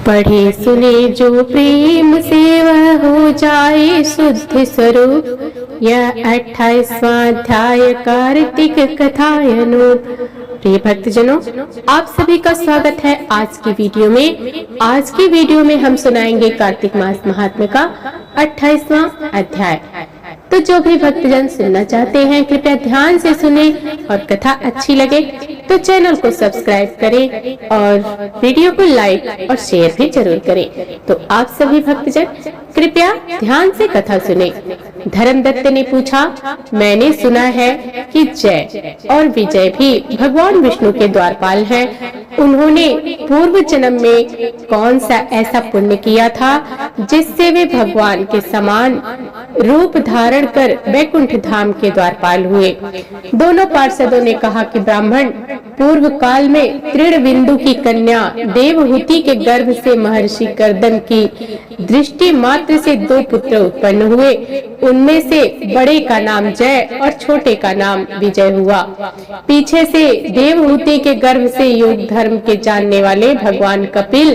पढ़े सुने जो प्रेम से वह हो जाए शुद्ध स्वरूप। यह 28वां अध्याय कार्तिक कथायनूप। प्रिय भक्तजनों, आप सभी का स्वागत है आज की वीडियो में। आज की वीडियो में हम सुनाएंगे कार्तिक मास महात्म्य का 28वां अध्याय। तो जो भी भक्तजन सुनना चाहते हैं कृपया ध्यान से सुने और कथा अच्छी लगे तो चैनल को सब्सक्राइब करें और वीडियो को लाइक और शेयर भी जरूर करें। तो आप सभी भक्तजन कृपया ध्यान से कथा सुने। धर्मदत्त ने पूछा, मैंने सुना है कि जय और विजय भी भगवान विष्णु के द्वारपाल हैं। उन्होंने पूर्व जन्म में कौन सा ऐसा पुण्य किया था जिससे वे भगवान के समान रूप धारण कर वैकुंठ धाम के द्वारपाल हुए। दोनों पार्षदों ने कहा कि ब्राह्मण पूर्व काल में तृणबिंदु की कन्या देवहूति के गर्भ से महर्षि कर्दम की दृष्टि मात्र से 2 पुत्र उत्पन्न हुए। उनमें से बड़े का नाम जय और छोटे का नाम विजय हुआ। पीछे से देवहूति के गर्भ से योग धर्म के जानने वाले भगवान कपिल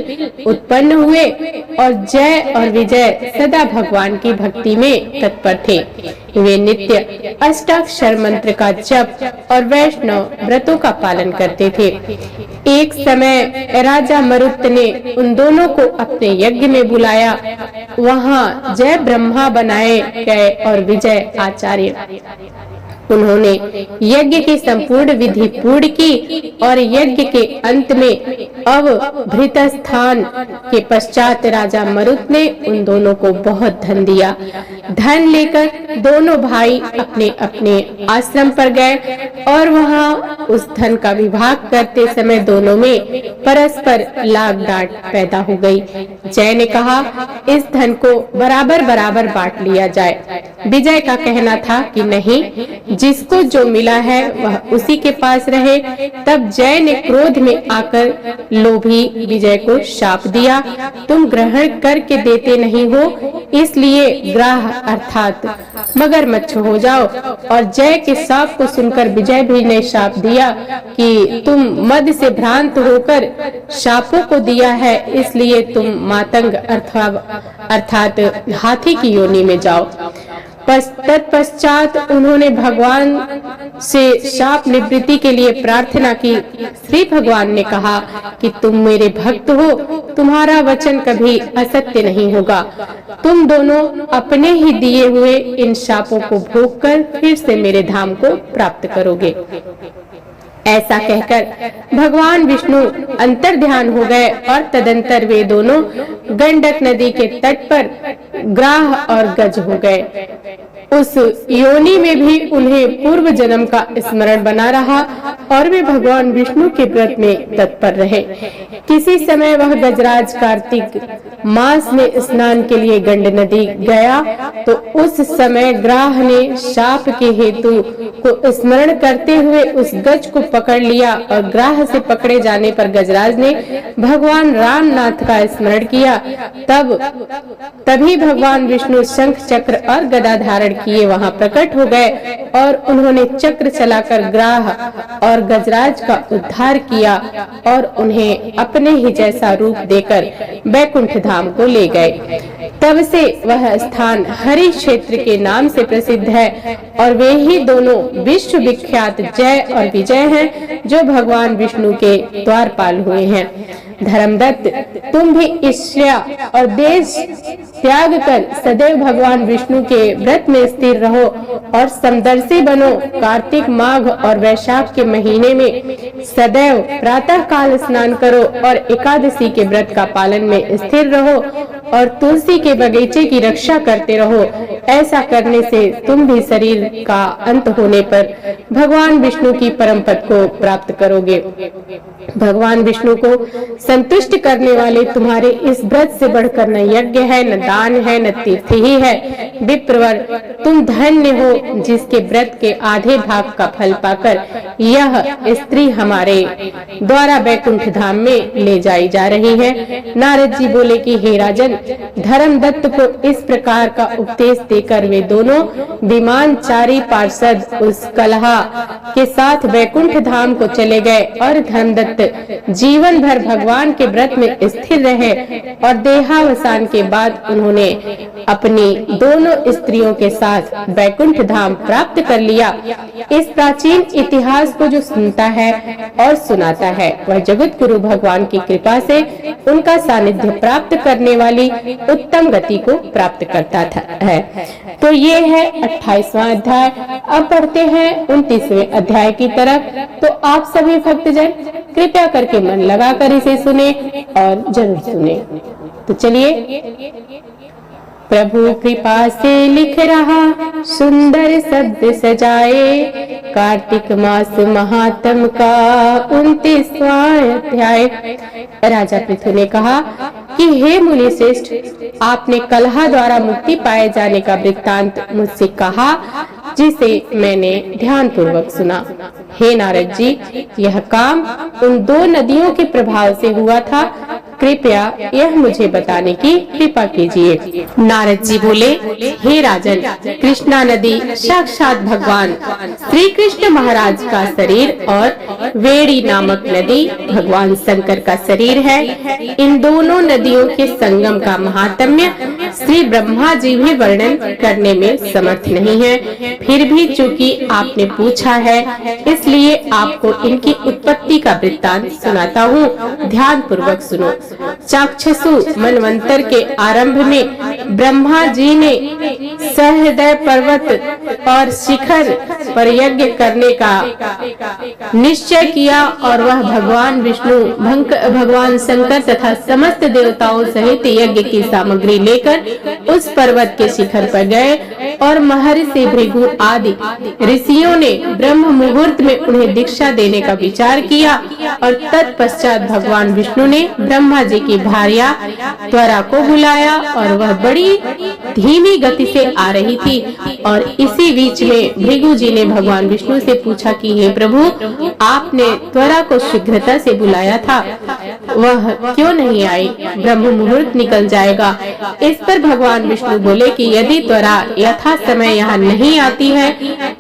उत्पन्न हुए और जय और विजय सदा भगवान की भक्ति में तत्पर थे। वे नित्य अष्टाक्षर मंत्र का जप और वैष्णव व्रतों का पालन करते थे। एक समय राजा मरुत ने उन दोनों को अपने यज्ञ में बुलाया। वहां जय ब्रह्मा बनाए गए और विजय आचार्य। उन्होंने यज्ञ की संपूर्ण विधि पूर्ण की और यज्ञ के अंत में अवभृत स्थान के पश्चात राजा मरुत ने उन दोनों को बहुत धन दिया। धन लेकर दोनों भाई अपने अपने आश्रम पर गए और वहां उस धन का विभाग करते समय दोनों में परस्पर लाग डांट पैदा हो गई। जय ने कहा, इस धन को बराबर बराबर बांट लिया जाए। विजय का कहना था कि नहीं, जिसको जो मिला है वह उसी के पास रहे। तब जय ने क्रोध में आकर लोभी विजय को शाप दिया, तुम ग्रहण करके देते नहीं हो, इसलिए ग्राह अर्थात मगरमच्छ हो जाओ। और जय के शाप को सुनकर विजय भी ने शाप दिया कि तुम मद से भ्रांत होकर शापों को दिया है, इसलिए तुम मातंग अर्थात हाथी की योनि में जाओ। तत्पश्चात उन्होंने भगवान से शाप निवृत्ति के लिए प्रार्थना की। श्री भगवान ने कहा कि तुम मेरे भक्त हो, तुम्हारा वचन कभी असत्य नहीं होगा। तुम दोनों अपने ही दिए हुए इन शापों को भोग कर फिर से मेरे धाम को प्राप्त करोगे। ऐसा कहकर भगवान विष्णु अंतर ध्यान हो गए और तदंतर वे दोनों गंडक नदी के तट पर ग्राह और गज हो गए। उस योनि में भी उन्हें पूर्व जन्म का स्मरण बना रहा और वे भगवान विष्णु के व्रत में तत्पर रहे। किसी समय वह गजराज कार्तिक मास में स्नान के लिए गंड नदी गया तो उस समय ग्राह ने शाप के हेतु को स्मरण करते हुए उस गज को पकड़ लिया और ग्राह से पकड़े जाने पर गजराज ने भगवान रामनाथ का स्मरण किया। तभी भगवान विष्णु शंख चक्र और गदा धारण किए वहां प्रकट हो गए और उन्होंने चक्र चलाकर ग्राह और गजराज का उद्धार किया और उन्हें अपने ही जैसा रूप देकर वैकुंठ धाम को ले गए। तब से वह स्थान हरि क्षेत्र के नाम से प्रसिद्ध है और वे ही दोनों विश्व विख्यात जय और विजय हैं जो भगवान विष्णु के द्वारपाल हुए हैं। धर्मदत्त, तुम भी ईर्ष्या और देश त्याग कर सदैव भगवान विष्णु के व्रत में स्थिर रहो और समदर्शी बनो। कार्तिक माघ और वैशाख के महीने में सदैव प्रातः काल स्नान करो और एकादशी के व्रत का पालन में स्थिर रहो और तुलसी के बगीचे की रक्षा करते रहो। ऐसा करने से तुम भी शरीर का अंत होने पर भगवान विष्णु की परम पद को प्राप्त करोगे। भगवान विष्णु को संतुष्ट करने वाले तुम्हारे इस व्रत से बढ़कर न यज्ञ है, न दान है, न तीर्थ ही है। विप्रवर, तुम धन्य हो जिसके व्रत के आधे भाग का फल पाकर यह स्त्री हमारे द्वारा वैकुंठ धाम में ले जाई जा रही है। नारद जी बोले कि हे राजन, धर्मदत्त को इस प्रकार का उपदेश देकर वे दोनों विमानचारी पार्षद उस कलहा के साथ वैकुंठ धाम को चले गए और धर्मदत्त भक्त जीवन भर भगवान के व्रत में स्थिर रहे और देहावसान के बाद उन्होंने अपनी दोनों स्त्रियों के साथ वैकुंठ धाम प्राप्त कर लिया। इस प्राचीन इतिहास को जो सुनता है और सुनाता है वह जगत गुरु भगवान की कृपा से उनका सानिध्य प्राप्त करने वाली उत्तम गति को प्राप्त करता है। तो ये है 28वां अध्याय। अब पढ़ते हैं 29वें अध्याय की तरफ। तो आप सभी भक्तजन कृपया करके मन लगाकर इसे सुने और जरूर सुने। तो चलिए। प्रभु कृपा से लिख रहा सुंदर शब्द सजाए, कार्तिक मास महात्म का 29वां अध्याय। राजा पृथु ने कहा कि हे मुनि श्रेष्ठ, आपने कलह द्वारा मुक्ति पाए जाने का वृत्तांत मुझसे कहा, जिसे मैंने ध्यान पूर्वक सुना। हे नारद जी, यह काम उन दो नदियों के प्रभाव से हुआ था। कृपया यह मुझे बताने की कृपा कीजिए। नारद जी बोले, हे राजन, कृष्णा नदी साक्षात भगवान श्री कृष्ण महाराज का शरीर और वेड़ी नामक नदी भगवान शंकर का शरीर है। इन दोनों नदियों के संगम का महात्म्य श्री ब्रह्मा जी भी वर्णन करने में समर्थ नहीं है। फिर भी चूंकि आपने पूछा है, इसलिए आपको इनकी उत्पत्ति का वृत्तांत सुनाता हूँ। ध्यान पूर्वक सुनो। चाक्षसु मनवंतर के आरंभ में ब्रह्मा जी ने सहृदय पर्वत और शिखर पर यज्ञ करने का निश्चय किया और वह भगवान विष्णु, भगवान शंकर तथा समस्त देवताओं सहित यज्ञ की सामग्री लेकर उस पर्वत के शिखर पर गए और महर्षि भृगु आदि ऋषियों ने ब्रह्म मुहूर्त में उन्हें दीक्षा देने का विचार किया और तत्पश्चात भगवान विष्णु ने ब्रह्मा जी की भार्या त्वरा को बुलाया और वह बड़ी धीमी गति से आ रही थी। और इसी बीच में भृगु जी ने भगवान विष्णु से पूछा कि हे प्रभु, आपने त्वरा को शीघ्रता से बुलाया था, वह क्यों नहीं आई? ब्रह्म मुहूर्त निकल जाएगा। इस पर भगवान विष्णु बोले कि यदि त्वरा यथा समय यहाँ नहीं आती है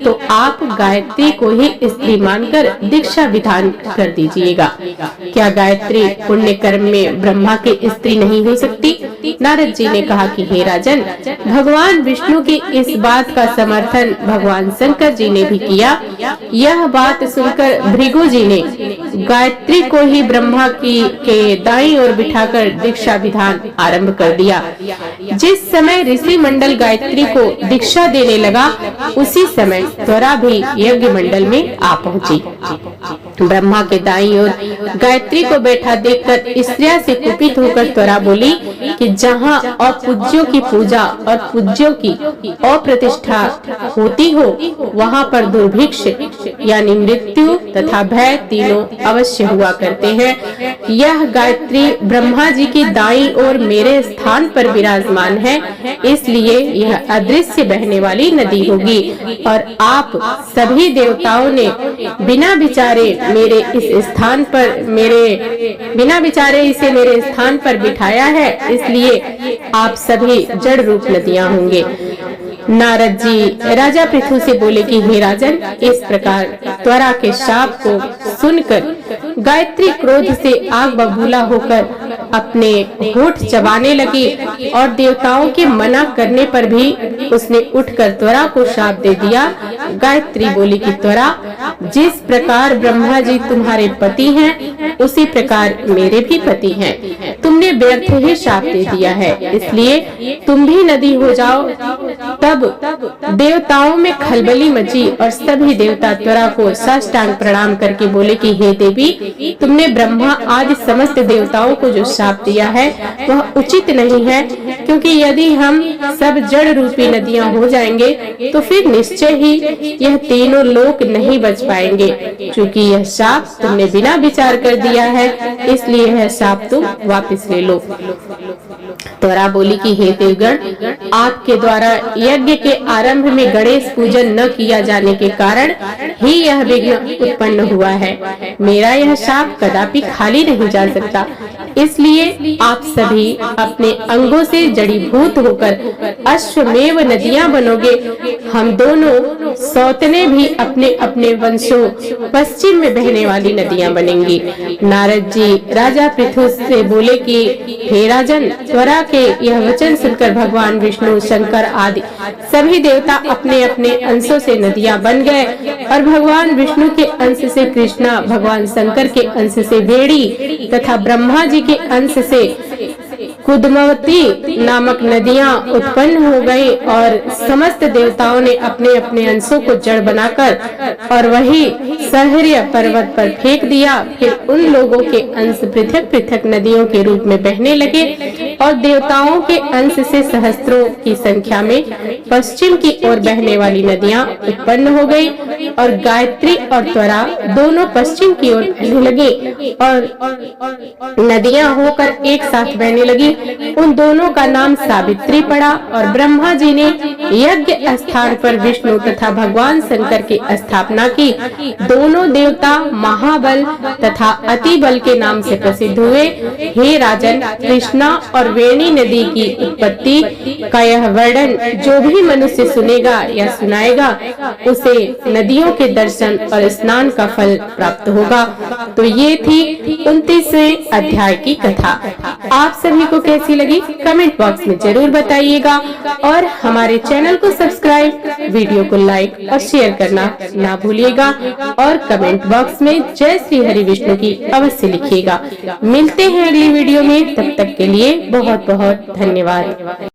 तो आप गायत्री को ही स्त्री मानकर दीक्षा विधान कर दीजिएगा। क्या गायत्री पुण्य कर्म में ब्रह्मा की स्त्री नहीं हो सकती? नारद जी ने कहा कि हे राजन, भगवान विष्णु की इस बात का समर्थन भगवान शंकर जी ने भी किया। यह बात सुनकर भृगु जी ने गायत्री को ही ब्रह्मा की के दाईं ओर बिठाकर दीक्षा विधान आरंभ कर दिया। जिस समय ऋषि मंडल गायत्री को दीक्षा देने लगा, उसी समय त्वरा भी यज्ञ मंडल में आ पहुंची। ब्रह्मा के दाईं ओर गायत्री को बैठा देखकर स्त्रिया से कुपित होकर त्वरा बोली कि जहाँ अपूज्यों की पूजा और पूज्यों की अप्रतिष्ठा होती हो, वहाँ पर दुर्भिक्ष यानी मृत्यु तथा भय तीनों अवश्य हुआ करते हैं। यह गायत्री ब्रह्मा जी की दाईं ओर मेरे स्थान पर विराजमान है, इसलिए यह अदृश्य बहने वाली नदी होगी। और आप सभी देवताओं ने बिना विचारे इसे मेरे स्थान पर बिठाया है, इसलिए आप सभी जड़ रूप नदियां होंगे। नारद जी राजा पृथु से बोले कि हे राजन, इस प्रकार त्वरा के शाप को सुनकर गायत्री क्रोध से आग बबूला होकर अपने होठ चबाने लगी और देवताओं के मना करने पर भी उसने उठकर त्वरा को शाप दे दिया। गायत्री बोली कि त्वरा, जिस प्रकार ब्रह्मा जी तुम्हारे पति हैं, उसी प्रकार मेरे भी पति हैं। तुमने व्यर्थ ही शाप दे दिया है, इसलिए तुम भी नदी हो जाओ। तब देवताओं में खलबली मची और सभी देवता त्वरा को साष्टांग प्रणाम करके बोले कि हे देवी, तुमने ब्रह्मा आदि समस्त देवताओं को जो शाप दिया है वह उचित नहीं है, क्योंकि यदि हम सब जड़ रूपी नदियां हो जाएंगे तो फिर निश्चय ही यह तीनों लोक नहीं बच पाएंगे। क्योंकि यह शाप तुमने बिना विचार कर दिया है, इसलिए यह शाप तुम वापस ले लो। त्वरा बोली कि हे देवगण, आपके द्वारा यज्ञ के आरंभ में गणेश पूजन न किया जाने के कारण ही यह विघ्न उत्पन्न हुआ है। मेरा यह शाप कदापि खाली नहीं जा सकता, इसलिए आप सभी अपने अंगों से जड़ीभूत होकर अश्वमेव नदियां बनोगे। हम दोनों सौतने भी अपने अपने वंशों पश्चिम में बहने वाली नदियां बनेंगी। नारद जी राजा पृथु से बोले कि हे राजन, त्वरा के यह वचन सुनकर भगवान विष्णु, शंकर आदि सभी देवता अपने अपने अंशों से नदियां बन गए और भगवान विष्णु के अंश से कृष्णा, भगवान शंकर के अंश से वेणी तथा ब्रह्मा जी के अंश से कुदमवती नामक नदियां उत्पन्न हो गई और समस्त देवताओं ने अपने अपने अंशों को जड़ बनाकर और वही सहर्य पर्वत पर फेंक दिया। फिर उन लोगों के अंश पृथक पृथक नदियों के रूप में बहने लगे और देवताओं के अंश से सहस्त्रों की संख्या में पश्चिम की ओर बहने वाली नदियां उत्पन्न हो गई और गायत्री और त्वरा दोनों पश्चिम की ओर बहने लगी और नदियां होकर एक साथ बहने लगी। उन दोनों का नाम सावित्री पड़ा और ब्रह्मा जी ने यज्ञ स्थान पर विष्णु तथा भगवान शंकर की स्थापना की। दोनों देवता महाबल तथा अति बल के नाम से प्रसिद्ध हुए। हे राजन, कृष्णा और वेणी नदी की उत्पत्ति का यह वर्णन जो भी मनुष्य सुनेगा या सुनाएगा उसे नदियों के दर्शन और स्नान का फल प्राप्त होगा। तो ये थी 29वें अध्याय की कथा। आप सभी को कैसी लगी कमेंट बॉक्स में जरूर बताइएगा और हमारे चैनल को सब्सक्राइब, वीडियो को लाइक और शेयर करना ना भूलिएगा और कमेंट बॉक्स में जय श्री हरि विष्णु की अवश्य लिखिएगा। मिलते हैं अगली वीडियो में, तब तक के लिए बहुत बहुत धन्यवाद।